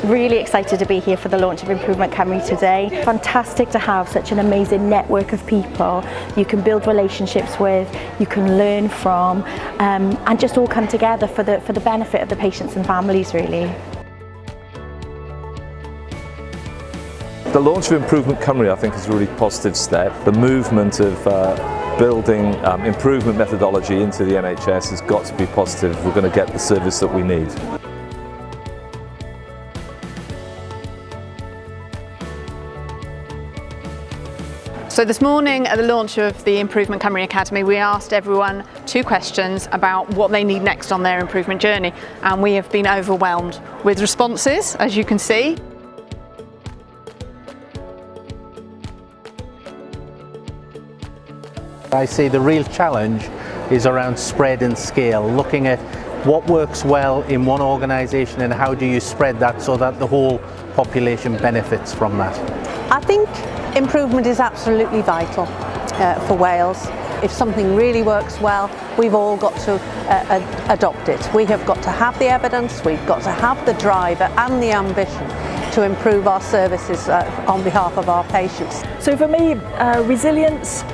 Really excited to be here for the launch of Improvement Cymru today. Fantastic to have such an amazing network of people you can build relationships with, you can learn from, and just all come together for the benefit of the patients and families, really. The launch of Improvement Cymru, I think, is a really positive step. The movement of building improvement methodology into the NHS has got to be positive if we're going to get the service that we need. So this morning at the launch of the Improvement Cymru Academy, we asked everyone 2 questions about what they need next on their improvement journey, and we have been overwhelmed with responses, as you can see. I see the real challenge is around spread and scale, looking at what works well in one organisation and how do you spread that so that the whole population benefits from that. I think improvement is absolutely vital for Wales. If something really works well, we've all got to adopt it. We have got to have the evidence, we've got to have the drive and the ambition to improve our services on behalf of our patients. So for me, resilience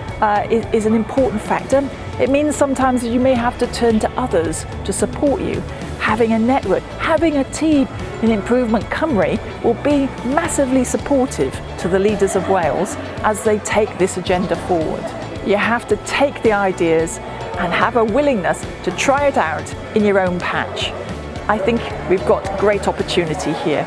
is an important factor. It means sometimes you may have to turn to others to support you. Having a network, having a team in Improvement Cymru will be massively supportive to the leaders of Wales as they take this agenda forward. You have to take the ideas and have a willingness to try it out in your own patch. I think we've got great opportunity here.